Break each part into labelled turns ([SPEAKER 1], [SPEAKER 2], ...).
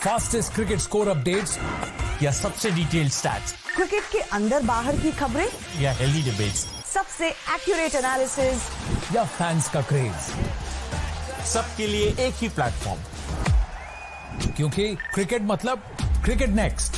[SPEAKER 1] Fastest cricket score updates या सबसे detailed stats,
[SPEAKER 2] cricket के अंदर बाहर की खबरें
[SPEAKER 1] या हेल्दी डिबेट्स,
[SPEAKER 2] सबसे एक्यूरेट एनालिसिस
[SPEAKER 1] या फैंस का क्रेज, सबके लिए एक ही प्लेटफॉर्म, क्योंकि क्रिकेट मतलब cricket next.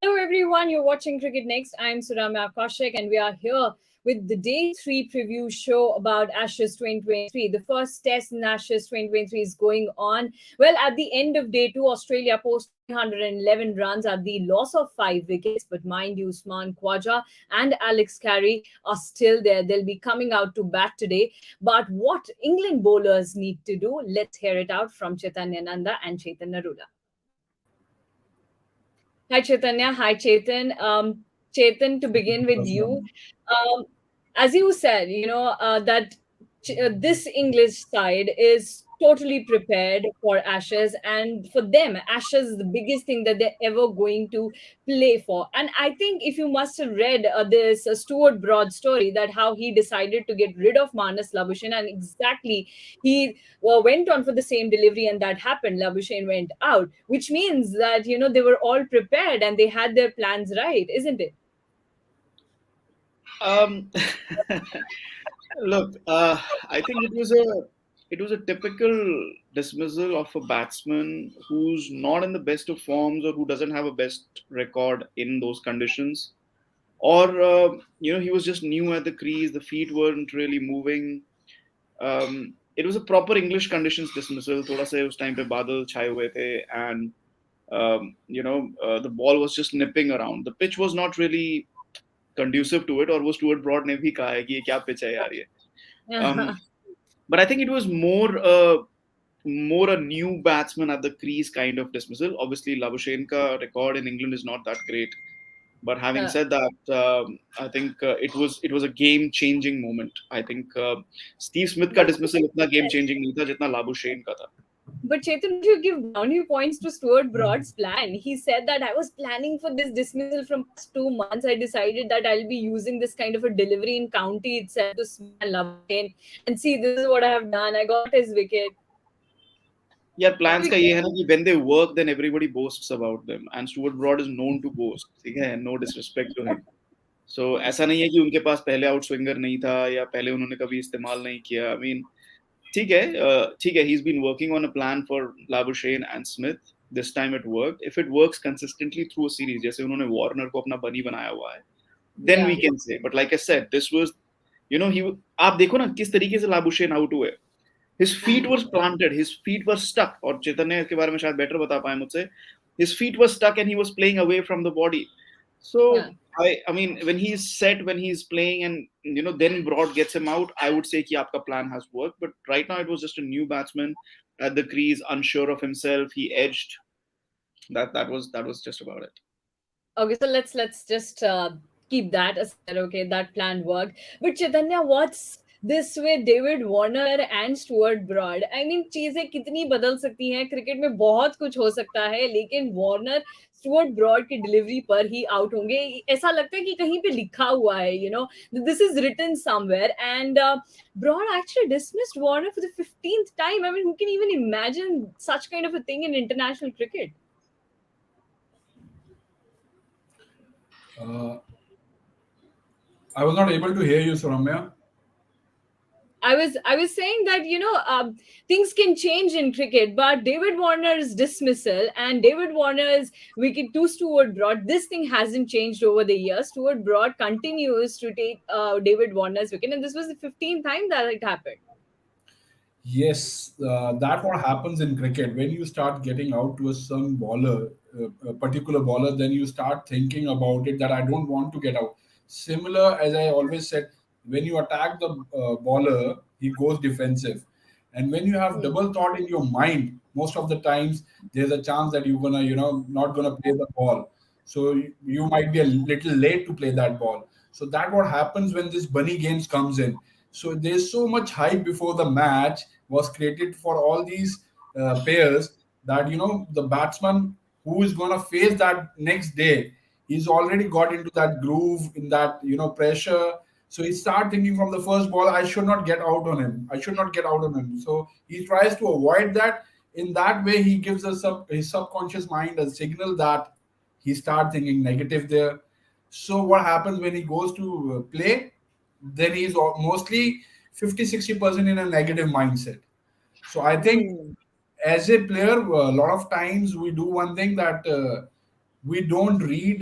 [SPEAKER 3] Hello everyone, you're watching Cricket Next. I'm Suramya Kaushik and we are here with the Day 3 preview show about Ashes 2023. The first test in Ashes 2023 is going on. Well, at the end of Day 2, Australia posted 311 runs at the loss of 5 wickets. But mind you, Usman Khawaja and Alex Carey are still there. They'll be coming out to bat today. But what England bowlers need to do, let's hear it out from Chaitanya Nanda and Chetan Narula. Hi, Chaitanya. Hi, Chetan. Chetan, to begin with you, as you said, that this English side is totally prepared for Ashes, and for them, Ashes is the biggest thing that they're ever going to play for. And I think if you must have read this Stuart Broad story, that how he decided to get rid of Manas Labuschagne, and exactly he went on for the same delivery, and that happened. Labuschagne went out, which means that they were all prepared and they had their plans right, isn't it?
[SPEAKER 4] Look, I think it was a typical dismissal of a batsman who's not in the best of forms or who doesn't have a best record in those conditions, or he was just new at the crease. The feet weren't really moving. It was a proper English conditions dismissal. थोड़ा से उस time पे बादल छाए हुए थे, and the ball was just nipping around. The pitch was not really conducive to it, और वो Stuart Broad ने भी कहा है कि ये क्या pitch है यार ये. But I think it was more a new batsman at the crease kind of dismissal. Obviously, Labuschagne ka record in England is not that great. But having said that, I think it was a game-changing moment. I think Steve Smith ka dismissal itna game-changing nahi tha jitna Labuschagne ka tha.
[SPEAKER 3] But Chetan, you give brownie points to Stuart Broad's plan. He said that I was planning for this dismissal from 2 months. I decided that I'll be using this kind of a delivery in county itself to smash Labuschagne. And see, this is what I have done. I got his wicket.
[SPEAKER 4] Yeah, plans का ये है ना कि when they work, then everybody boasts about them. And Stuart Broad is known to boast. ठीक है, no disrespect to him. So ऐसा नहीं है कि उनके पास पहले आउट स्विंगर नहीं था या पहले उन्होंने कभी इस्तेमाल नहीं किया. I mean, ठीक है. He's been working on a plan for Labuschagne and Smith. This time it worked. If it works consistently through a series, जैसे उन्होंने Warner को अपना bunny बनाया हुआ है, then we can say. But like I said, this was, आप देखो ना किस तरीके से Labuschagne out हुए. His feet were planted. His feet were stuck. और चेतन ने इसके बारे में शायद better बता पाए मुझसे. His feet were stuck and he was playing away from the body. So I mean, when he's set, when he's playing, and then Broad gets him out, I would say कि आपका plan has worked. But right now it was just a new batsman at the crease, unsure of himself. He edged. That was just about it.
[SPEAKER 3] Okay, so let's just keep that aside. Okay, that plan worked. But Chaitanya, what's this with David Warner and Stuart Broad? I mean, चीजें कितनी बदल सकती हैं. Cricket में बहुत कुछ हो सकता है, लेकिन वार्नर स्टुअर्ट ब्रॉड की डिलीवरी पर ही आउट होंगे. ऐसा लगता है कि कहीं पे लिखा हुआ है, this is written somewhere. And Broad actually dismissed Warner for the 15th time. I mean, who can even imagine such kind of a thing in international cricket?
[SPEAKER 5] I was not able to hear you, Suramya.
[SPEAKER 3] I was saying that things can change in cricket, but David Warner's dismissal and David Warner's wicket to Stuart Broad, this thing hasn't changed over the years. Stuart Broad continues to take David Warner's wicket, and this was the 15th time that it happened.
[SPEAKER 5] Yes, that's what happens in cricket. When you start getting out to some bowler, a particular bowler, then you start thinking about it that I don't want to get out. Similar, as I always said, when you attack the bowler, he goes defensive. And when you have double thought in your mind, most of the times there's a chance that you're gonna, not gonna play the ball. So you might be a little late to play that ball. So that's what happens when this bunny games comes in. So there's so much hype before the match was created for all these players that the batsman who is gonna face that next day, he's already got into that groove in that pressure. So he started thinking from the first ball, I should not get out on him. I should not get out on him. So he tries to avoid that. In that way, he gives his subconscious mind a signal that he starts thinking negative there. So what happens when he goes to play? Then he's mostly 50-60% in a negative mindset. So I think as a player, a lot of times we do one thing that we don't read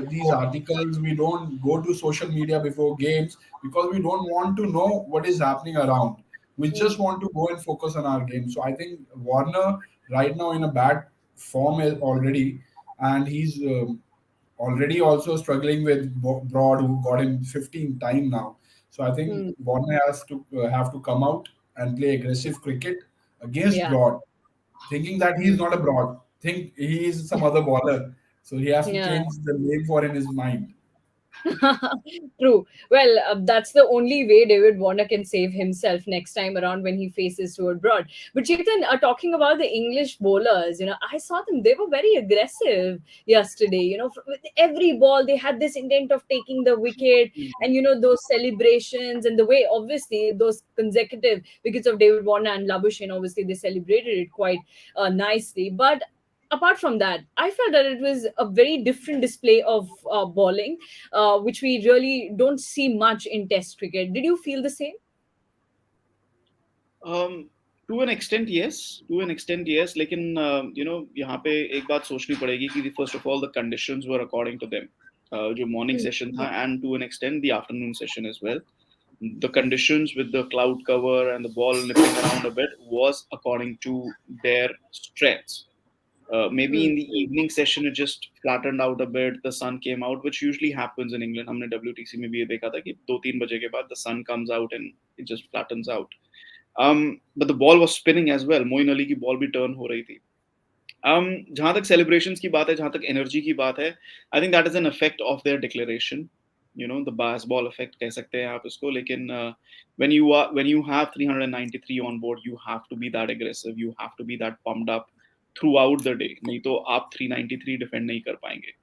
[SPEAKER 5] these articles, we don't go to social media before games because we don't want to know what is happening around. We just want to go and focus on our game. So I think Warner right now in a bad form already, and he's already also struggling with Broad, who got him 15 time now. So I think Warner has to have to come out and play aggressive cricket against
[SPEAKER 3] Yeah.
[SPEAKER 5] Broad, thinking that he's not a Broad, think he is some other bowler. So he has to
[SPEAKER 3] Yeah.
[SPEAKER 5] change the name for in his mind.
[SPEAKER 3] True. Well, that's the only way David Warner can save himself next time around when he faces Stuart Broad. But Chetan, talking about the English bowlers, I saw them. They were very aggressive yesterday. With every ball, they had this intent of taking the wicket, and those celebrations and the way, obviously, those consecutive wickets of David Warner and Labuschagne, obviously, they celebrated it quite nicely. But apart from that, I felt that it was a very different display of bowling, which we really don't see much in Test cricket. Did you feel the same?
[SPEAKER 4] To an extent, yes. To an extent, yes. लेकिन यहाँ पे एक बात सोचनी पड़ेगी कि first of all the conditions were according to them. जो morning session था, and to an extent the afternoon session as well. The conditions with the cloud cover and the ball nipping around a bit was according to their strengths. Maybe in the evening session it just flattened out a bit. The sun came out, which usually happens in England. हमने WTC में भी ये देखा था कि 2-3 बजे के बाद the sun comes out and it just flattens out. But the ball was spinning as well. Moin Ali की ball भी turn हो रही थी. जहाँ तक celebrations की बात है, जहाँ तक energy की बात है, I think that is an effect of their declaration. The baseball effect कह सकते हैं आप इसको. लेकिन when you have 393 on board, you have to be that aggressive. You have to be that pumped up throughout the day. नहीं तो आप 393 defend नहीं कर पाएंगे.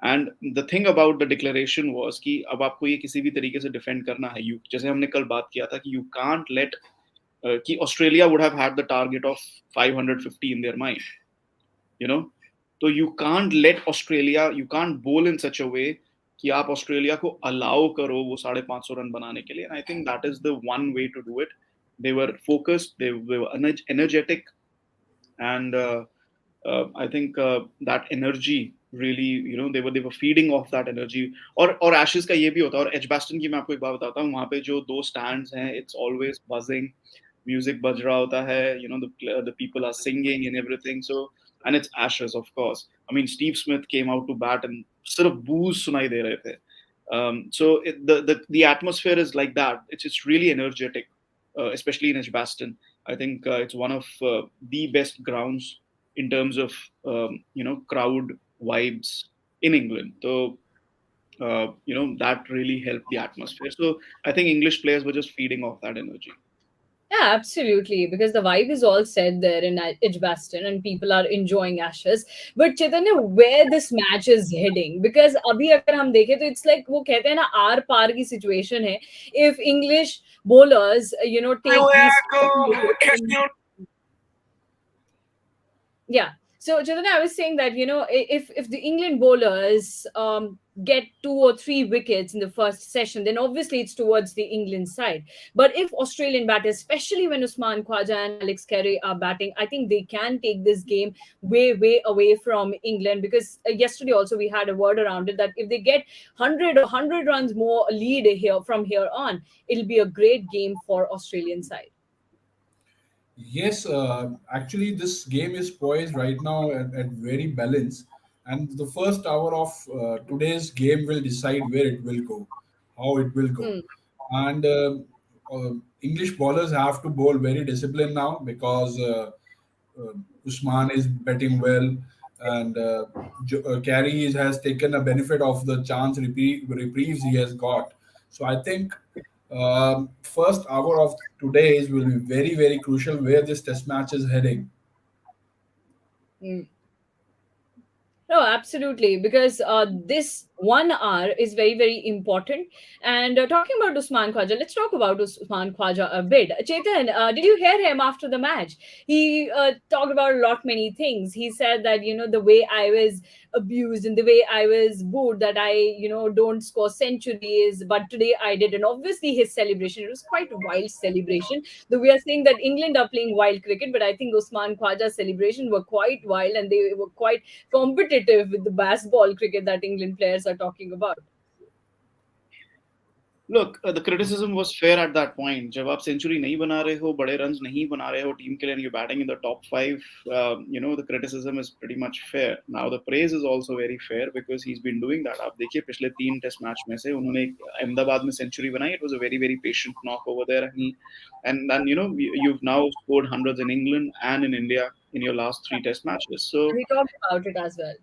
[SPEAKER 4] And the thing about the declaration was कि अब आपको ये किसी भी तरीके से defend करना है. जैसे हमने कल बात किया था कि you can't let कि Australia would have had the target of 550 in their mind. So you can't let Australia, you can't bowl in such a way कि आप ऑस्ट्रेलिया को अलाउ करो वो 550 रन बनाने के लिए. And I think that is the one way to do it. They were focused, they were energetic, and I think that energy really, they were feeding off that energy. और Ashes का ये भी होता है. और Edgbaston की मैं आपको एक बात बताता हूँ. वहाँ पे जो 2 stands हैं, it's always buzzing. Music बज रहा होता है. The people are singing and everything. So, and it's Ashes, of course. I mean, Steve Smith came out to bat and sort of boos सुनाई दे रहे थे. So the atmosphere is like that. It's really energetic, especially in Edgbaston. I think it's one of the best grounds in terms of crowd vibes in England. So that really helped the atmosphere. So I think English players were just feeding off that energy.
[SPEAKER 3] Yeah, absolutely. Because the vibe is all set there in Edgbaston and people are enjoying Ashes. But Chaitanya, where this match is heading? Because abhi agar hum dekhe, to it's like wo kehte hain na aar paar ki situation hai. If English bowlers, take these. Yeah. So, Chaitanya, I was saying that, if the England bowlers get 2 or 3 wickets in the first session, then obviously it's towards the England side. But if Australian batters, especially when Usman Khawaja and Alex Carey are batting, I think they can take this game way, way away from England. Because yesterday also we had a word around it that if they get 100 or 100 runs more lead here from here on, it'll be a great game for Australian side.
[SPEAKER 5] Yes, actually, this game is poised right now at very balance, and the first hour of today's game will decide where it will go, how it will go. And English bowlers have to bowl very disciplined now because Usman is batting well, and Carey has taken a benefit of the chance reprieves he has got. So I think first hour of today's will be very, very crucial where this test match is heading.
[SPEAKER 3] No, absolutely. Because this 1 hour is very, very important. And talking about Usman Khawaja, let's talk about Usman Khawaja a bit. Chetan, did you hear him after the match? He talked about a lot many things. He said that, the way I was abused and the way I was booed, that I, don't score centuries, but today I did. And obviously his celebration, it was quite a wild celebration. Though we are saying that England are playing wild cricket, but I think Usman Khawaja's celebration were quite wild, and they were quite competitive with the baseball cricket that England players are talking about.
[SPEAKER 4] Look, the criticism was fair at that point. जब आप century नहीं बना रहे हो, बड़े runs नहीं बना रहे हो team के लिए, and you're batting in the top 5, the criticism is pretty much fair. Now the praise is also very fair because he's been doing that. आप देखिए पिछले 3 टेस्ट मैच में से उन्होंने अहमदाबाद में century बनाई. It was a very, very patient knock over there, and then you've now scored hundreds in England and in India in your last 3 test matches. So
[SPEAKER 3] we talked about it as well.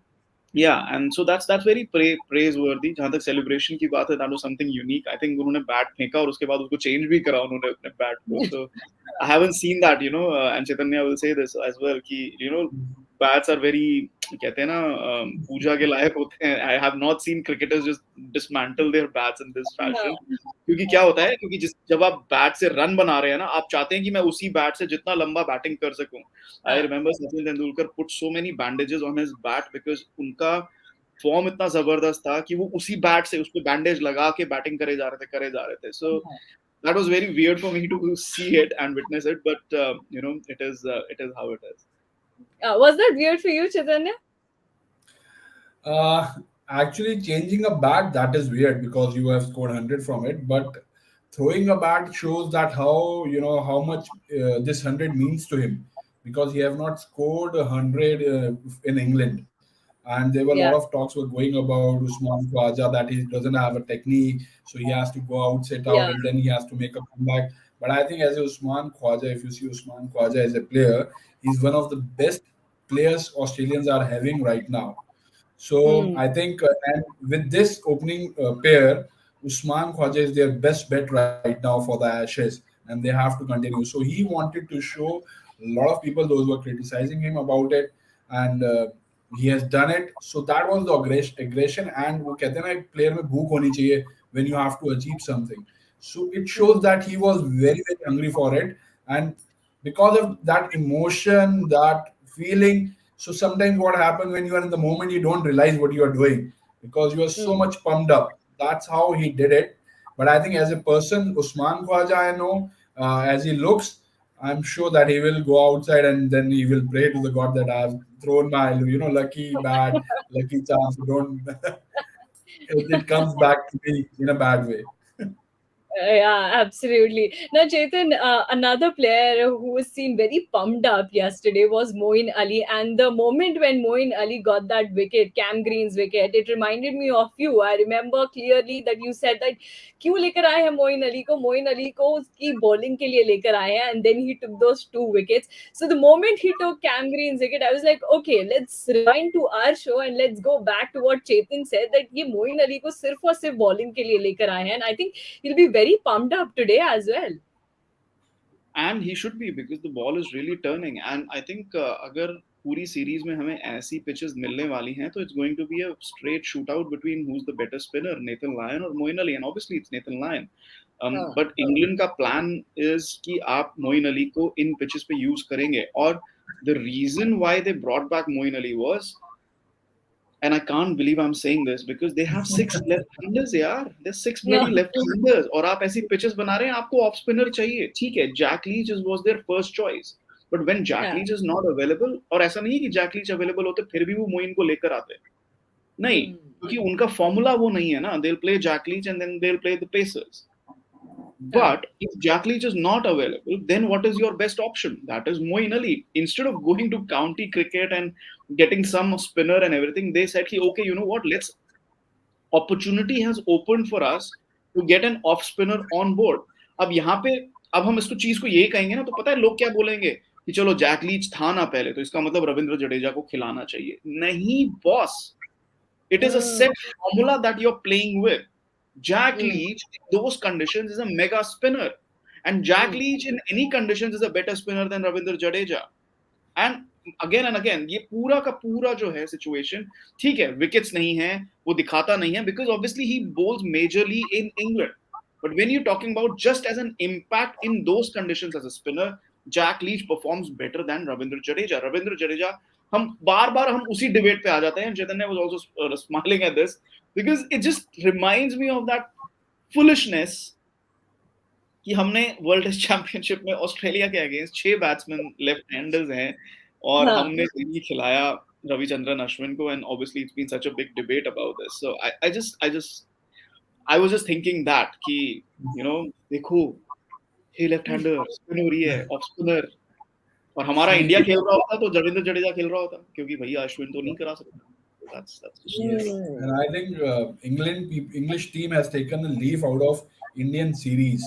[SPEAKER 4] Yeah, and so that's very praiseworthy. जहाँ तक celebration की बात है, that was something unique. I think उन्होंने bat फेंका और उसके बाद उसको change भी करा उन्होंने अपने bat को. So I haven't seen that, and Chaitanya will say this as well कि bats are very, कहते हैं ना, पूजा के लायक होते हैं. I have not seen cricketers just dismantle their bats in this fashion. क्योंकि क्या होता है, क्योंकि जब आप bat से run बना रहे हैं ना, आप चाहते हैं कि मैं उसी bat से जितना लंबा batting कर सकूं. I remember Sachin Tendulkar put so many bandages on his bat because उनका फॉर्म इतना जबरदस्त था कि वो उसी बैट से उसको बैंडेज लगा के बैटिंग करे जा रहे थे. So that was very weird for me to see it and witness it, but it is how it is.
[SPEAKER 3] Was that weird for you, Chaitanya?
[SPEAKER 5] Actually, changing a bat, that is weird because you have scored 100 from it. But throwing a bat shows that how much this 100 means to him, because he have not scored 100 in England. And there were a lot of talks were going about Usman Khawaja, that he doesn't have a technique, so he has to go out, sit out, and then he has to make a comeback. But I think as Usman Khawaja, if you see Usman Khawaja as a player, he's one of the best players Australians are having right now. So I think, and with this opening pair, Usman Khawaja is their best bet right now for the Ashes, and they have to continue. So he wanted to show a lot of people, those who were criticizing him about it, and he has done it. So that was the aggression, and वो कहते हैं ना, एक player में भूख होनी चाहिए when you have to achieve something. So it shows that he was very, very hungry for it, and because of that emotion, that feeling. So sometimes what happens when you are in the moment, you don't realize what you are doing because you are so much pumped up. That's how he did it. But I think as a person, Usman Khawaja, I know, as he looks, I'm sure that he will go outside and then he will pray to the God that I've thrown my, lucky bat, lucky chance. Don't it comes back to me in a bad way.
[SPEAKER 3] Yeah, absolutely. Now, Chetan, another player who was seen very pumped up yesterday was Moeen Ali. And the moment when Moeen Ali got that wicket, Cam Green's wicket, it reminded me of you. I remember clearly that you said that क्यों लेकर आए हैं मोइन अली को उसकी bowling के लिए लेकर आए हैं, and then he took those 2 wickets. So the moment he took Cam Green's wicket, I was like, okay, let's rewind to our show and let's go back to what Chetan said, that ये मोइन अली को सिर्फ और सिर्फ bowling के लिए लेकर आए हैं, and I think he'll be very pumped up today as well.
[SPEAKER 4] And he should be, because the ball is really turning. And I think अगर पूरी सीरीज में हमें ऐसी पिचेस मिलने वाली हैं, तो it's going to be a straight shootout between who's the better spinner, Nathan Lyon or Moeen Ali. And obviously it's Nathan Lyon. But England का plan is कि आप मोइन अली को इन pitches पे use करेंगे. और the reason why they brought back Moeen Ali was, and I can't believe I'm saying this, because they have 6 left-handers, yaar. There's 6 bloody left-handers. और आप ऐसी pitches बना रहे हैं, आपको off spinner चाहिए. ठीक है, Jack Leach was their first choice. But when Jack Leach is not available, और ऐसा नहीं है कि Jack Leach available होते फिर भी वो मोइन को लेकर आते. नहीं, क्योंकि उनका formula वो नहीं है ना. They'll play Jack Leach and then they'll play the pacers. But if Jack Leach is not available, then what is your best option? That is Moeen Ali. Instead of going to county cricket and getting some spinner and everything, they said, okay, you know what? Opportunity has opened for us to get an off spinner on board. अब यहाँ पे अब हम इसको चीज को ये कहेंगे ना, तो पता है लोग क्या बोलेंगे कि चलो जैक लीच था ना पहले, तो इसका मतलब रविंद्र जडेजा को खिलाना चाहिए. नहीं boss, it is a set formula that you're playing with. Jack Leach in those conditions is a mega spinner, and Jack Leach in any conditions is a better spinner than Ravindra Jadeja. And again and again ये पूरा का पूरा जो है situation, ठीक है wickets नहीं है, वो दिखाता नहीं है, because obviously he bowls majorly in England, but when you talking about just as an impact in those conditions as a spinner, Jack Leach performs better than Ravindra Jadeja. हम बार हम उसी डिबेट पे आ जाते हैं, Chaitanya was also smiling at this, because it just reminds me of that foolishness कि हमने वर्ल्ड टेस्ट चैंपियनशिप में ऑस्ट्रेलिया के अगेंस्ट 6 बैट्समैन लेफ्ट हैंडर्स हैं और
[SPEAKER 3] हाँ
[SPEAKER 4] हमने नहीं खिलाया रविचंद्रन अश्विन को, and obviously it's been such a big debate about this, so I was just thinking that कि यू नो देखो ये लेफ्ट हैंडर स्पिन हो रही है, ऑफ स्पिनर, और हमारा
[SPEAKER 5] See,
[SPEAKER 4] इंडिया खेल रहा होता तो रविंद्र जडेजा खेल रहा होता, क्योंकि भैया अश्विन तो नहीं करा सकता। That's just
[SPEAKER 5] yes, and I think English team has taken a leaf out of Indian series.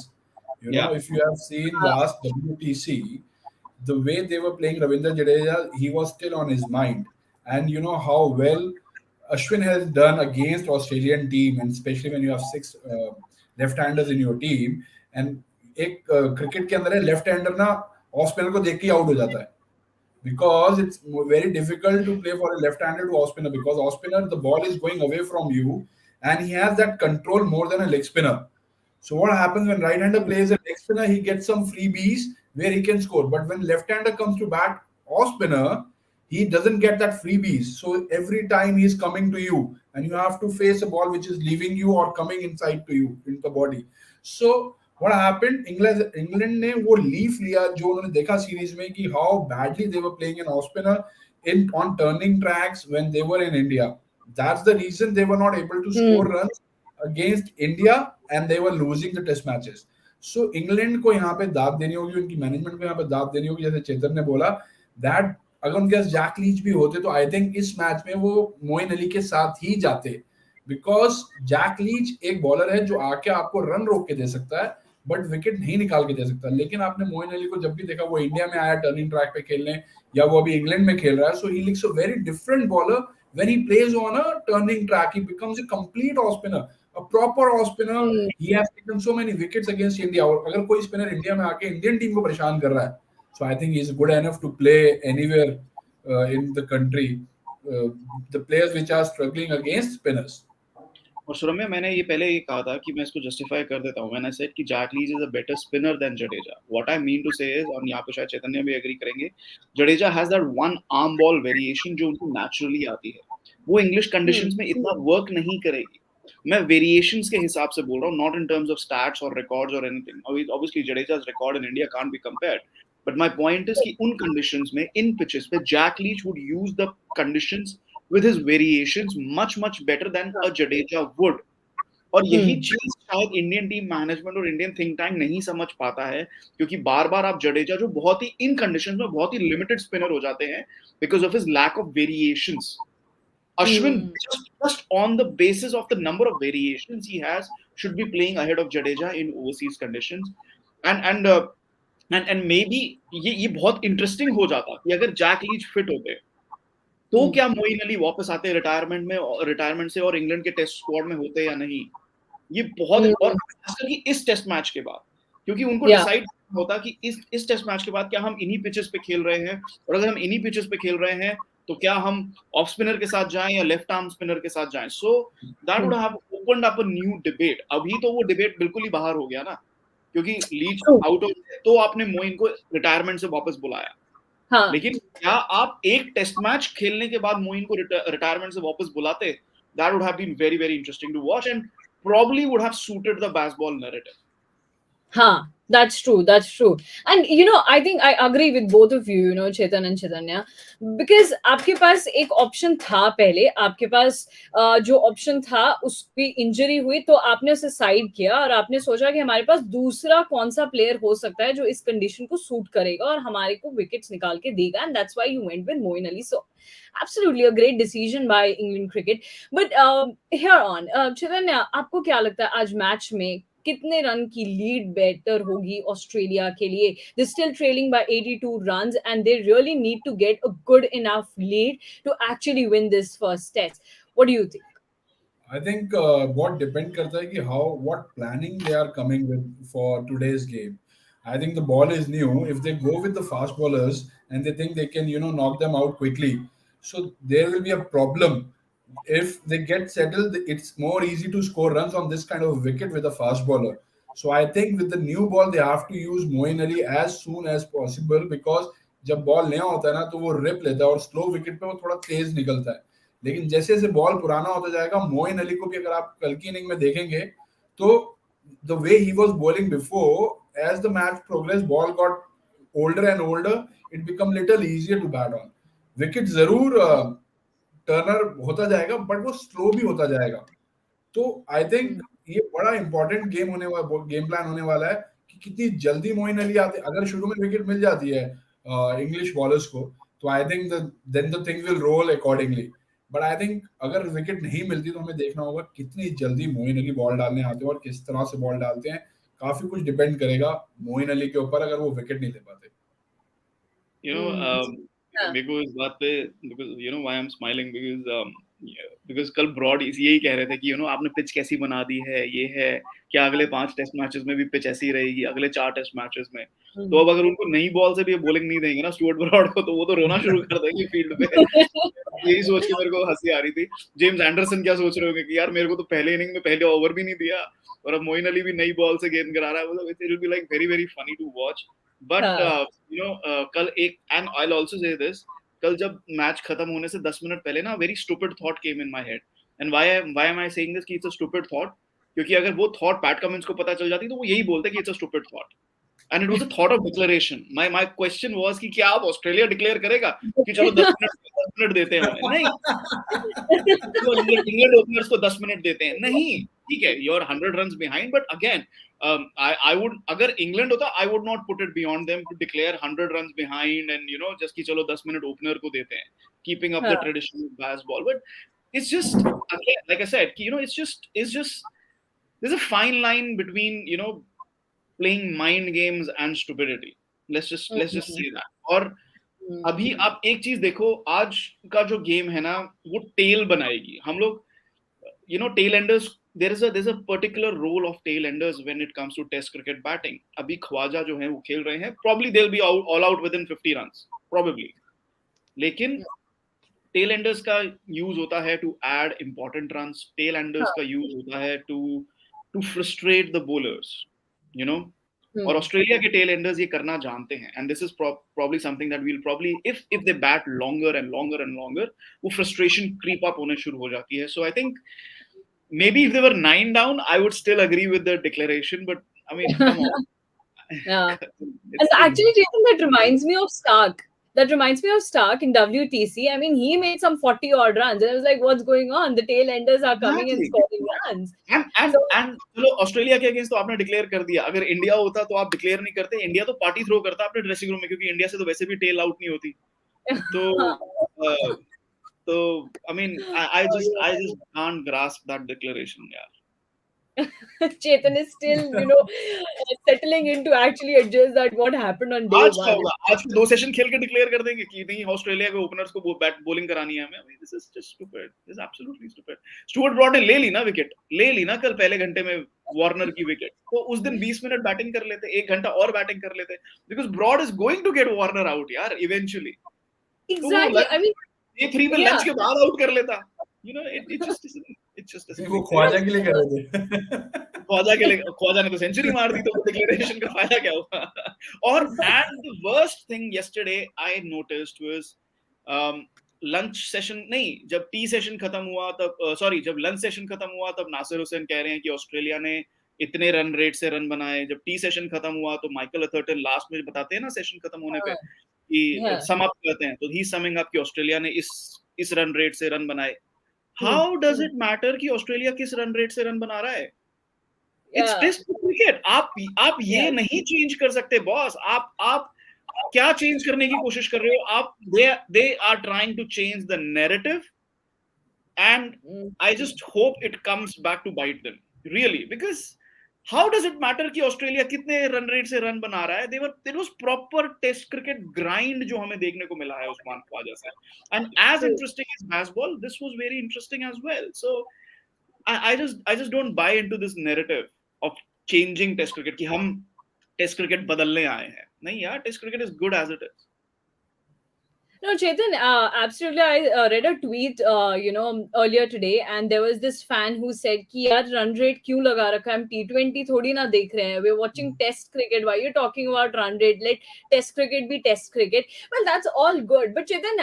[SPEAKER 5] You know,
[SPEAKER 4] yeah.
[SPEAKER 5] if you have seen last WTC, the way they were playing Ravindra Jadeja, he was still on his mind. And you know how well Ashwin has done against Australian team, and especially when you have 6 left-handers in your team. And एक cricket के अंदर है left-hander ना off spinner को देख के out हो जाता है, because it's very difficult to play for a left-hander to off spinner, because off spinner the ball is going away from you and he has that control more than a leg spinner. So what happens when right-hander plays a leg spinner, he gets some freebies where he can score. But when left-hander comes to bat off spinner, he doesn't get that freebies. So every time he's coming to you, and you have to face a ball which is leaving you or coming inside to you in the body. So what happened? England ने वो leaf लिया जो उन्होंने देखा series में कि how badly they were playing an off spinner in on turning tracks when they were in India. That's the reason they were not able to score runs against India and they were losing the test matches. So England को यहाँ पे दाद देनी होगी, उनकी management को यहाँ पे दाद देनी होगी, जैसे चेतन ने बोला that अगर उनके पास जैक लीच भी होते तो आई थिंक इस मैच में वो मोइन अली के साथ ही जाते, बिकॉज जैक लीच एक बॉलर है जो आके आपको रन रोक के दे सकता है बट विकेट नहीं निकाल के दे सकता। लेकिन आपने मोइन अली को जब भी देखा वो इंडिया में आया टर्निंग ट्रैक पे खेलने, या वो अभी इंग्लैंड में खेल रहा है, so he looks a very different bowler when he plays on a turning track, he becomes a complete off spinner, a proper off spinner. He has taken so many wickets against India. और अगर कोई spinner India में आके Indian team को परेशान कर रहा है, so I think he is good enough to play anywhere in the country. The players which are struggling against spinners.
[SPEAKER 4] और सुरम्य मैंने ये पहले ये कहा था कि मैं इसको जस्टिफाई कर देता हूँ, मैंने सेड कि Jack Leach is a better spinner than Jadeja. What I mean to say is, और यहाँ पे शायद चैतन्य भी एग्री करेंगे, Jadeja has that one arm ball variation जो उनको नेचुरली आती है, वो इंग्लिश कंडीशंस में इतना वर्क नहीं करेगी। मैं वेरिएशंस के हिसाब से बोल रहा हूँ, not in terms of stats और रिकॉर्ड्स और anything. Obviously Jadeja's record in India can't be compared, but my point is कि उन कंडीशंस में इन पिचेस पे Jack Leach would use the conditions with his variations much better than a Jadeja would. और यही चीज शायद इंडियन टीम मैनेजमेंट और इंडियन थिंक टैंक नहीं समझ पाता है, क्योंकि बार बार आप जडेजा जो बहुत ही इन कंडीशंस में बहुत ही लिमिटेड स्पिनर हो जाते हैं because of his lack of variations. Ashwin, just on the basis of the number of variations he has, should be playing ahead of Jadeja in overseas conditions. And maybe ये बहुत interesting हो जाता कि अगर Jack Leach fit होते तो क्या मोइन अली वापस आते रिटायरमेंट से और इंग्लैंड के टेस्ट स्क्वाड में होते या नहीं। ये बहुत, और खासकर कि इस टेस्ट मैच के बाद, क्योंकि उनको डिसाइड होता कि इस टेस्ट मैच के बाद क्या हम इन्हीं पिचेस पे खेल रहे हैं, और अगर हम इन्हीं पिचेस पे खेल रहे हैं तो क्या हम ऑफ स्पिनर के साथ जाएं या लेफ्ट आर्म स्पिनर के साथ जाएं। So that would have opened up a new debate. अभी तो वो डिबेट बिल्कुल ही बाहर हो गया ना, क्योंकि लीच आउट हो गए तो आपने मोइन को रिटायरमेंट से वापस बुलाया। हाँ। लेकिन क्या आप एक टेस्ट मैच खेलने के बाद मोइन को रिटायरमेंट से वापस बुलाते? That would have been very very interesting to watch and probably would have suited the baseball narrative.
[SPEAKER 3] Huh, that's true. That's true. And I think I agree with both of you, Chetan and Chaitanya, because आपके पास एक option था पहले, आपके पास जो option था उसकी injury हुई तो आपने उसे साइड किया और आपने सोचा कि हमारे पास दूसरा कौन सा प्लेयर हो सकता है जो इस कंडीशन को सूट करेगा और हमारे को विकेट्स निकाल के देगा, and that's why you went with Moeen Ali. So absolutely a great decision by England cricket. But here on, Chaitanya, आपको क्या लगता है आज मैच में कितने रन की लीड बेटर होगी ऑस्ट्रेलिया के लिए? They're still trailing by 82 runs and they really need to get a good enough lead to actually win this first test. What do you think?
[SPEAKER 5] I think what depend करता है कि what planning they are coming with for today's game. I think the ball is new. If they go with the fast bowlers and they think they can, knock them out quickly, so there will be a problem. If they get settled, it's more easy to score runs on this kind of wicket with a fast bowler. So I think with the new ball, they have to use Moeen Ali as soon as possible, because जब ball नया होता है ना तो वो rib लेता है और स्लो विकेट पे वो थोड़ा तेज निकलता है. लेकिन जैसे जैसे बॉल पुराना होता जाएगा, मोइन अली को भी अगर आप कल की इनिंग में देखेंगे तो the way he was bowling before, as the match progressed, ball got older and older, it become little easier to bat on. Wicket जरूर टर्नर होता जाएगा, बट वो स्लो भी होता जाएगा. तो आई थिंक ये बड़ा इंपॉर्टेंट गेम प्लान होने वाला है कि कितनी जल्दी मोइन अली आते. अगर शुरू में विकेट मिल जाती है इंग्लिश बॉलर्स को, तो I think then the thing will roll accordingly. But I think अगर विकेट नहीं मिलती तो हमें देखना होगा कितनी जल्दी मोइन अली बॉल डालने आते हैं और किस तरह से बॉल डालते हैं. काफी कुछ डिपेंड करेगा मोइन अली के ऊपर अगर वो विकेट नहीं ले पाते.
[SPEAKER 4] मेरे को इस बात पे, because why I'm smiling, because कल ब्रॉड यही कह रहे थे कि आपने पिच कैसी बना दी है, ये है क्या अगले 5 टेस्ट मैचेस में भी पिच ऐसी रहेगी, अगले 4 टेस्ट मैचेस में. तो अब अगर उनको नई बॉल से भी बॉलिंग नहीं देंगे ना स्टुअर्ट ब्रॉड को, तो वो तो रोना शुरू कर देंगे फील्ड पे. यही सोच के मेरे को हंसी आ रही थी. जेम्स एंडरसन क्या सोच रहे होंगे कि यार मेरे को तो पहले इनिंग में पहले ओवर भी नहीं दिया और अब मोइन अली भी नई बॉल से गेंद गिरा रहा है. मतलब it will be like very very funny to watch. But कल एक, and I will also say this, कल जब मैच खत्म होने से 10 मिनट पहले ना very stupid thought came in my head. And why am I saying this कि इट्स अ स्टूपिड थॉट, क्योंकि अगर वो थॉट पैट कमिंस को पता चल जाती तो वो यही बोलते कि it's a stupid thought. And it was a thought of declaration. My question was कि क्या आप ऑस्ट्रेलिया डिक्लेयर करेगा कि चलो 10 मिनट देते हैं? नहीं. इंग्लैंड ओपनर्स को 10 मिनट देते हैं? नहीं. ठीक है, you are 100 runs behind, but again I would, अगर इंग्लैंड होता I would not put it beyond them to declare 100 runs behind and just कि चलो 10 मिनट ओपनर को देते हैं, keeping up the tradition of baseball. But it's just, again, like I said, कि it's just there's a fine line between playing mind games and stupidity. Let's just say that. और अभी आप एक चीज देखो, आज का जो गेम है ना वो टेल बनाएगी. हम लोग tail enders, there's a particular role of tail enders when it comes to test cricket batting. अभी ख्वाजा जो है वो खेल रहे हैं, probably they'll be all out within 50 runs probably. लेकिन tail enders का यूज होता है to add important runs. tail enders का यूज होता है to frustrate the bowlers, और ऑस्ट्रेलिया के टेल एंडर्स ये करना जानते हैं. And this is probably something that we'll probably, if they bat longer and longer and longer, वो frustration creep up होने शुरू हो जाती है. So I think maybe if they were 9 down, I would still agree with the declaration, but I mean, come on.
[SPEAKER 3] Yeah. And actually, Jason, that reminds me of Stark. In WTC. I mean, he made some 40 odd runs, and I was like, "What's going on? The tail enders are coming and scoring runs."
[SPEAKER 4] And चलो Australia के against तो आपने declare कर दिया. अगर India होता तो आप डिक्लेयर नहीं करते. इंडिया तो पार्टी थ्रो करता अपने ड्रेसिंग रूम में, क्योंकि इंडिया से तो वैसे भी टेल आउट नहीं होती. तो I mean, I just can't grasp that declaration, यार.
[SPEAKER 3] Chetan is still, settling into actually adjust that what happened on day one.
[SPEAKER 4] आज 2 सेशन खेल के डिक्लेयर कर देंगे कि नहीं ऑस्ट्रेलिया के ओपनर्स को वो बैट बॉलिंग करानी है हमें. I mean, this is just stupid. This is absolutely stupid. Stuart Broad ने ले ली ना कल पहले घंटे में वार्नर की विकेट. तो उस दिन 20 मिनट बैटिंग कर लेते, 1 घंटा और बैटिंग कर लेते, because Broad is going to get Warner out यार eventually.
[SPEAKER 3] Exactly. I mean,
[SPEAKER 4] ये 3 में लंच के बाद आउट कर लेता. It just doesn't.
[SPEAKER 5] वो ख्वाजा के लिए कर रहे थे.
[SPEAKER 4] ख्वाजा ने तो सेंचुरी मार दी, तो डिक्लेरेशन का फायदा क्या हुआ? और and the worst thing yesterday I noticed was lunch session नहीं, जब टी सेशन खत्म हुआ तब जब लंच सेशन खत्म हुआ तब नासिर हुसैन कह रहे हैं कि ऑस्ट्रेलिया ने इतने रन रेट से रन बनाए. जब टी सेशन खत्म हुआ तो माइकल अथर्टन लास्ट में बताते हैं ना सेशन खत्म होने पे कि सम अप करते हैं, तो ही समिंग अप कि ऑस्ट्रेलिया ने इस रन रेट से रन बनाए. हाउ डज इट मैटर कि ऑस्ट्रेलिया किस रन रेट से रन बना रहा है? It's test cricket. आप ये नहीं चेंज कर सकते बॉस. आप क्या चेंज करने की कोशिश कर रहे हो? आप they are trying to change the narrative, and I just hope it comes back to bite them really, because how does it matter कि ऑस्ट्रेलिया कितने रन रेट से रन बना रहा है? there was proper test cricket grind जो हमें देखने को मिला है उस्मान ख्वाजा से. And as interesting as baseball, this was very interesting as well. So I just don't buy into this narrative of changing test cricket कि हम टेस्ट क्रिकेट बदलने आए हैं. नहीं यार, test cricket is good as it is.
[SPEAKER 3] No, Chetan, absolutely. I read a tweet, earlier today, and there was this fan who said कि यार run rate क्यों लगा रखा है? हम T20 थोड़ी ना देख रहे हैं. We're watching Test cricket. Why are you talking about run rate? Let Test cricket be Test cricket. Well, that's all good. But Chetan,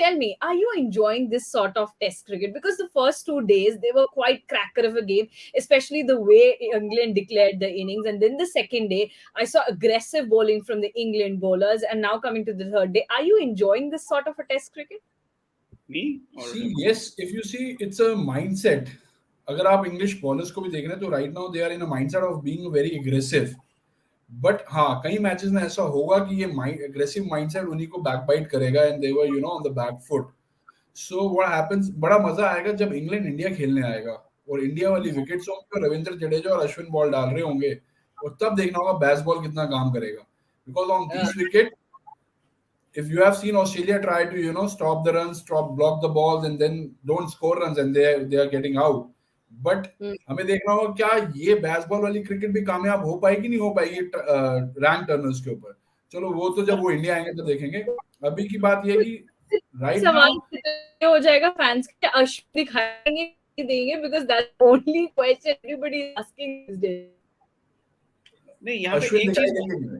[SPEAKER 3] tell me, are you enjoying this sort of Test cricket? Because the first 2 days they were quite cracker of a game, especially the way England declared the innings, and then the second day I saw aggressive bowling from the England bowlers, and now coming to the third day, are you enjoying this sort of a Test cricket?
[SPEAKER 4] Me? Or
[SPEAKER 5] See, yes, if you see, it's a mindset. अगर आप English bowlers को भी देख रहे हैं तो right now they are in a mindset of being very aggressive. But हाँ, कई मैचेस में ऐसा होगा कि ये एग्रेसिव माइंडसेट उन्हीं को बैकबाइट करेगा and they were on the back foot. So what happens, बड़ा मजा आएगा जब इंग्लैंड इंडिया खेलने आएगा और इंडिया वाली विकेट्स होंगे, रविंद्र जडेजा और अश्विन बॉल डाल रहे होंगे, और तब देखना होगा बेसबॉल कितना काम करेगा. Because on this wicket, if you have seen Australia try to stop the runs, block the balls and then don't score runs and they are getting out. But हमें देखना होगा क्या ये बेसबॉल वाली क्रिकेट भी कामयाब हो पाएगी, नहीं हो पाएगी रैंक टर्नर्स के ऊपर. चलो वो तो जब वो इंडिया आएंगे तो देखेंगे. अभी की बात ये कि राइट
[SPEAKER 3] सवाल हो जाएगा फैंस के, अश्विन दिखाएंगे देंगे, because that's only question everybody is asking this day.
[SPEAKER 4] नहीं, यहाँ पे एक चीज नहीं,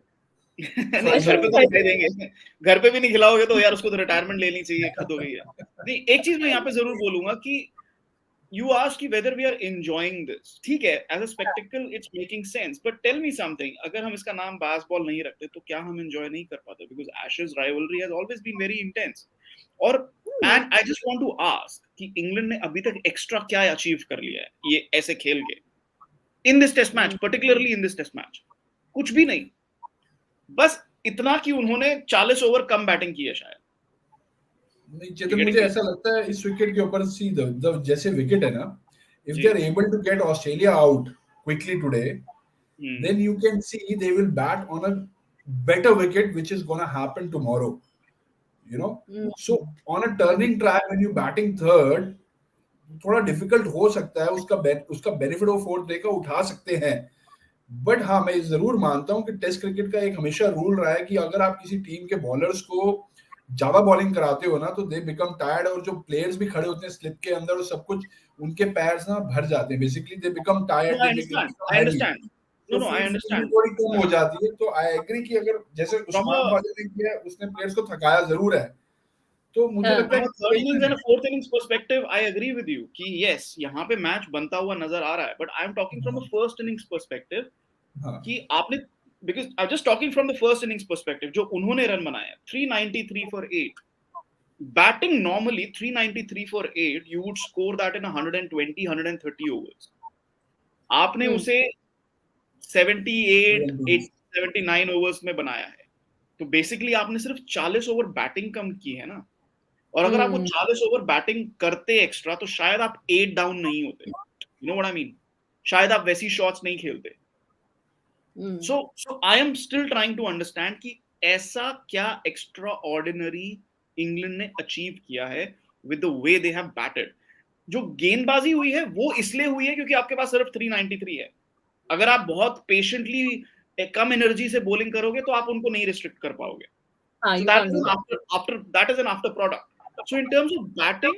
[SPEAKER 4] घर पे तो दिखाई देंगे. घर पे भी नहीं खिलाओगे तो यार उसको तो रिटायरमेंट लेनी चाहिए, खत हो गई है. नहीं, एक चीज मैं यहाँ पे जरूर बोलूंगा कि you ask कि whether we are enjoying this. ठीक है, as a spectacle it's making sense, but tell me something, अगर हम इसका नाम बास्केटबॉल नहीं रखते तो क्या हम enjoy नहीं कर पाते? Because Ashes rivalry has always been very intense. और and I just want to ask कि इंग्लैंड ने अभी तक एक्स्ट्रा क्या अचीव कर लिया है ये ऐसे खेल के in this test match, particularly in this test match? कुछ भी नहीं. बस इतना कि उन्होंने 40 ओवर कम बैटिंग की है शायद.
[SPEAKER 5] नहीं चेतन, मुझे ऐसा लगता है इस विकेट के ऊपर सी जैसे विकेट है ना, if they are able to get Australia out quickly today, then you can see they will bat on a better wicket which is gonna happen tomorrow, so on a turning track when you batting third थोड़ा difficult हो सकता है. उसका benefit वो fourth day का उठा सकते हैं. बट हाँ, मैं जरूर मानता हूं कि टेस्ट क्रिकेट का एक हमेशा रूल रहा है कि अगर आप किसी टीम के बॉलर्स को ज्यादा बॉलिंग कराते हो ना तो दे बिकम टायर्ड, और जो प्लेयर्स भी खड़े होते हैं स्लिप के अंदर और सब कुछ उनके पैर ना भर जाते हैं. Basically they become tired.
[SPEAKER 4] I understand. No, I understand.
[SPEAKER 5] थोड़ी कम हो जाती है. तो आई एग्री कि अगर जैसे उस्मान ख्वाजा ने किया, उसने प्लेयर्स को थकाया जरूर है. तो मुझे लगता है
[SPEAKER 4] third innings and fourth innings perspective I agree with you कि यस यहाँ पे मैच बनता हुआ नजर आ रहा है. But I am talking from a first innings perspective कि आपने, because I'm just talking from the first innings perspective, जो उन्होंने रन बनाया 393 for 8. Batting normally 393 for 8, you would score that in 120 130 overs. आपने उसे 78 79 overs में बनाया है. तो बेसिकली आपने सिर्फ 40 ओवर बैटिंग कम की है ना. और अगर आप वो 40 ओवर बैटिंग करते एक्स्ट्रा तो शायद आप 8 डाउन नहीं होते. You know what I mean? शायद आप वैसी शॉट्स नहीं खेलते. So I am still trying to understand कि ऐसा क्या extraordinary इंग्लैंड ने अचीव किया है with the way they have batted. जो गेंदबाजी हुई है वो इसलिए हुई है क्योंकि आपके पास सिर्फ 393 है. अगर आप बहुत पेशेंटली कम एनर्जी से बॉलिंग करोगे तो आप उनको नहीं रिस्ट्रिक्ट कर पाओगे. That is an after product. So in terms of batting,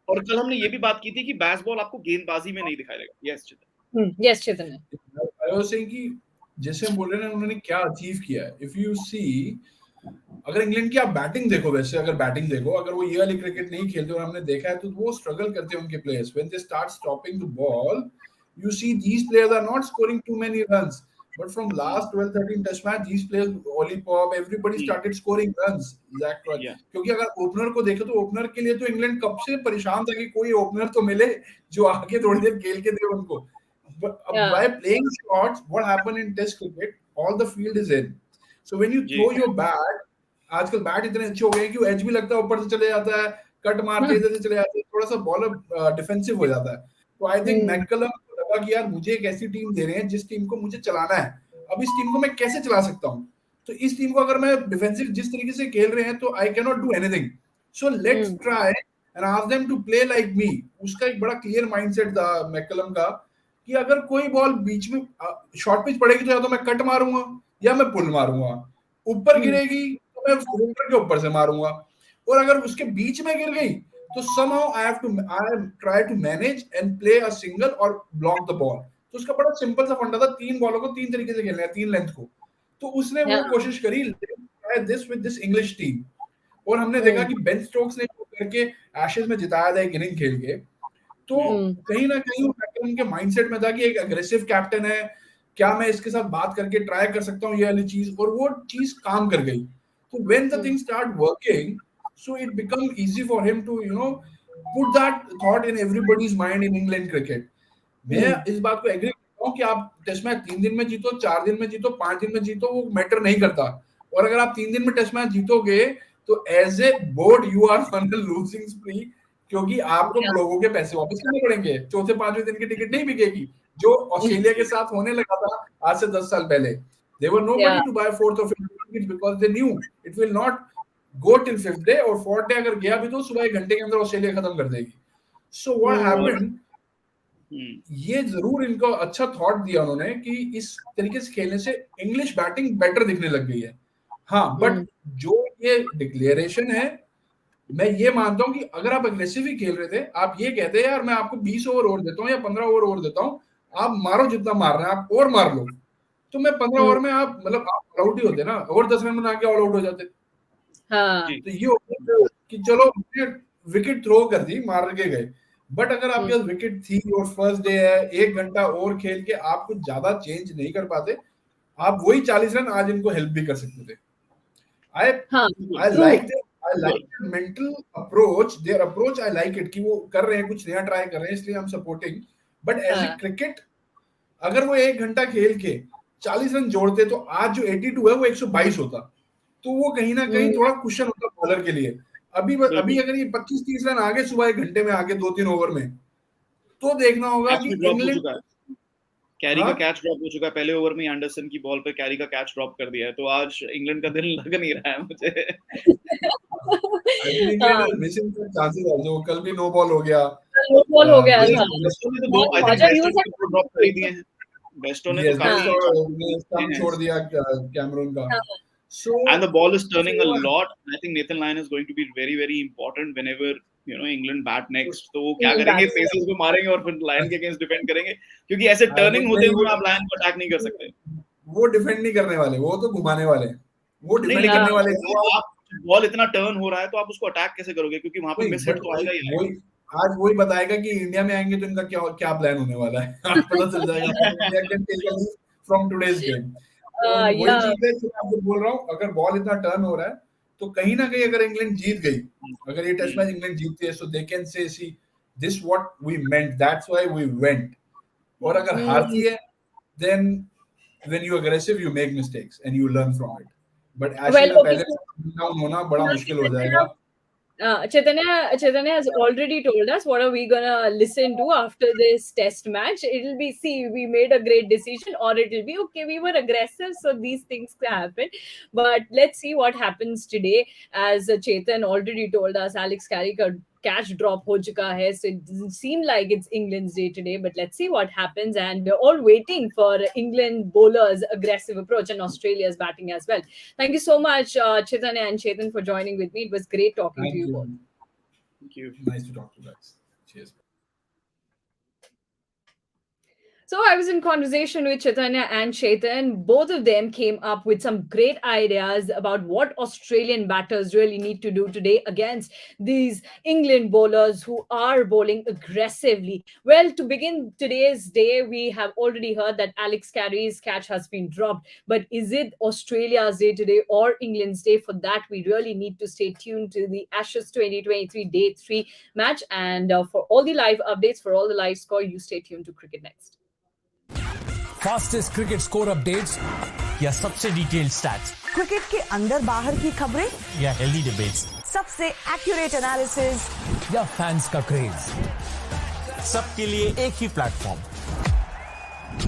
[SPEAKER 4] और कल हमने ये भी बात की थी कि बेसबॉल आपको गेंदबाजी में नहीं दिखाई देगा. Yes Chetan.
[SPEAKER 3] Yes Chetan.
[SPEAKER 5] I was saying कि जैसे हम बोल रहे हैं उन्होंने क्या अचीव किया है. इफ यू सी, अगर इंग्लैंड की आप बैटिंग देखो, वैसे अगर बैटिंग देखो, अगर वो ये वाली क्रिकेट नहीं खेलते और हमने देखा है तो वो स्ट्रगल करते हैं उनके players. When they start stopping the ball, you see these players are not scoring too many runs. But from last 12-13 test match, these players, Ollie Pope, everybody started scoring runs. क्योंकि अगर opener को देखे तो opener के लिए तो England कब से परेशान था कि कोई ओपनर तो मिले जो आगे थोड़ी देर खेल के दे उनको. But by playing shots, what happened in Test cricket, all the field is in. So when you throw your bat, आजकल बैट इतने अच्छे हो गए हैं कि एज भी लगता है ऊपर से चले जाता है, कट मार के इधर से चले जाते हैं, थोड़ा सा बॉलर डिफेंसिव हो जाता है. तो आई थिंक मैककलम को लगा कि यार मुझे एक ऐसी टीम दे रहे हैं जिस टीम को मुझे चलाना है. अब इस टीम को मैं कैसे चला सकता हूँ? तो इस टीम को अगर मैं डिफेंसिव जिस तरीके से खेल रहे हैं तो I can not do anything. So let's try and ask them to play like me. उसका एक बड़ा क्लियर माइंडसेट था मैककलम का कि अगर कोई बॉल बीच में शॉर्ट पिच पड़ेगी तो या तो मैं कट मारूंगा या मैं पुल मारूंगा, ऊपर गिरेगी तो मैं फ्रंटर के ऊपर से मारूंगा, और अगर उसके बीच में गिर गई तो somehow I try to manage and play a single or block the ball. तो उसका बड़ा सिंपल सा फंडा था, 3 बॉलों को 3 तरीके से खेलना है, 3 लेंथ को। तो उसने वो कोशिश करी this with this English team, और हमने देखा कि बेन स्टोक्स ने करके एशेज में जिताया था एक इनिंग खेल के। तो कहीं ना कहीं उनके माइंडसेट में था कि एक अग्रेसिव कैप्टन है, क्या मैं इसके साथ बात करके ट्राई कर सकता हूँ ये वाली चीज, और वो चीज काम कर गई। तो when the thing start working, so it become easy for him to put that thought in everybody's mind in England cricket. मैं इस बात को एग्री करता हूँ कि आप टेस्ट मैच 3 दिन में जीतो, 4 दिन में जीतो, 5 दिन में जीतो, वो मैटर नहीं करता। और अगर आप 3 दिन में टेस्ट मैच जीतोगे तो as a board you are on the losing spree, क्योंकि आपको लोगों के पैसे वापस करने पड़ेंगे। चौथे 5वें दिन की टिकट नहीं बिकेगी, जो ऑस्ट्रेलिया के साथ होने लगा था आज से 10 साल पहले। They were nobody to buy 4th or 5th tickets because they knew it will not go till 5th day, और 4th day अगर गया भी तो सुबह 1 घंटे के अंदर ऑस्ट्रेलिया खत्म कर देगी। So what happened, ये जरूर इनको अच्छा थॉट दिया उन्होंने कि इस तरीके से खेलने से इंग्लिश बैटिंग बेटर दिखने लग गई है। हाँ, बट जो ये डिक्लेरेशन है, मैं ये मानता हूँ कि अगर आप अग्रेसिव ही खेल रहे थे, आप ये कहते हैं यार मैं आपको 20 ओवर और देता हूँ या 15 ओवर और देता हूँ, आप मारो जितना मारना है, आप और मार लो, तो मैं 15 ओवर में आप मतलब आप आउट ही होते ना, और 10 रन बना के ऑल आउट हो जाते। तो ये होता कि चलो विकेट थ्रो कर दी, मार के गए। बट अगर आपके पास विकेट थी और फर्स्ट डे है, 1 घंटा और खेल के आप कुछ ज्यादा चेंज नहीं कर पाते, आप वही 40 रन आज इनको हेल्प भी कर सकते थे। I like the mental approach, their approach I like it, कि वो कर रहे हैं, कुछ नया ट्राई कर रहे हैं, इसलिए हम supporting. But as a cricket, अगर वो 1 घंटा खेल के 40 रन जोड़ते तो आज जो 82 है वो 122 होता, तो वो कहीं ना कहीं थोड़ा कुशन होता बॉलर के लिए। अभी अगर ये 25-30 रन आगे सुबह 1 घंटे में आगे 2-3 ओवर में, तो देखना होगा कि इंग्लैंड
[SPEAKER 4] कैरी का कैच ड्रॉप हो चुका है। पहले ओवर में एंडरसन की बॉल पे कैरी का कैच ड्रॉप कर दिया है, तो आज इंग्लैंड का दिल लग नहीं रहा है मुझे।
[SPEAKER 5] मिसिंग चांसेस है, जो कल भी नो बॉल हो गया,
[SPEAKER 4] ड्रॉप कर दिए हैं, बेस्टो ने तो काफी
[SPEAKER 5] छोड़ दिया कैमरून का। So
[SPEAKER 4] and the ball is turning a lot. I think Nathan Lyon is going to be very very important whenever England bat next. तो वो क्या करेंगे, फेसेस को मारेंगे और फिर लायन के अगेंस्ट डिफेंड करेंगे, क्योंकि ऐसे टर्निंग होते हुए आप लायन को अटैक नहीं कर सकते।
[SPEAKER 5] वो डिफेंड नहीं करने वाले, वो तो घुमाने वाले, वो डिफेंड करने वाले।
[SPEAKER 4] आप बॉल इतना टर्न हो रहा है तो आप उसको अटैक कैसे करोगे, क्योंकि वहां पे मिस हिट तो आएगा ही।
[SPEAKER 5] आज वही बताएगा कि इंडिया में आएंगे तो इनका क्या प्लान होने वाला है, आपको पता चल जाएगा फ्रॉम टुडेज गेम। वही चीज है, आपको बोल रहा हूँ, अगर बॉल इतना टर्न हो रहा है तो कहीं ना कहीं अगर इंग्लैंड जीत गई, अगर ये टेस्ट मैच इंग्लैंड जीतती है, सो they can say see this what we meant, that's why we went. और अगर हारती है, then when you aggressive you make mistakes and you learn from it. But ऐसे पहले डाउन होना बड़ा मुश्किल हो जाएगा।
[SPEAKER 3] Chaitanya has already told us what are we gonna listen to after this test match. It'll be, see, we made a great decision, or it'll be okay, we were aggressive, so these things can happen. But let's see what happens today. As Chaitan already told us, Alex Carey ka catch drop ho chuka hai, so it doesn't seem like it's England's day today, but let's see what happens. And we're all waiting for England bowlers' aggressive approach and Australia's batting as well. Thank you so much, Chaitanya and Chaitan, for joining with me. It was great talking to you both.
[SPEAKER 5] Thank you. Nice to talk to you guys. Cheers.
[SPEAKER 3] So I was in conversation with Chaitanya and Chaitan. Both of them came up with some great ideas about what Australian batters really need to do today against these England bowlers who are bowling aggressively. Well, to begin today's day, we have already heard that Alex Carey's catch has been dropped. But is it Australia's day today or England's day? For that, we really need to stay tuned to the Ashes 2023 Day 3 match. And for all the live updates, for all the live score, you stay tuned to Cricket Next.
[SPEAKER 1] Fastest cricket score updates या सबसे detailed stats,
[SPEAKER 2] cricket के अंदर बाहर की खबरें
[SPEAKER 1] या healthy debates,
[SPEAKER 2] सबसे accurate analysis
[SPEAKER 1] या फैंस का क्रेज, सबके लिए एक ही प्लेटफॉर्म,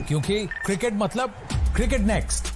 [SPEAKER 1] क्योंकि क्रिकेट मतलब क्रिकेट नेक्स्ट।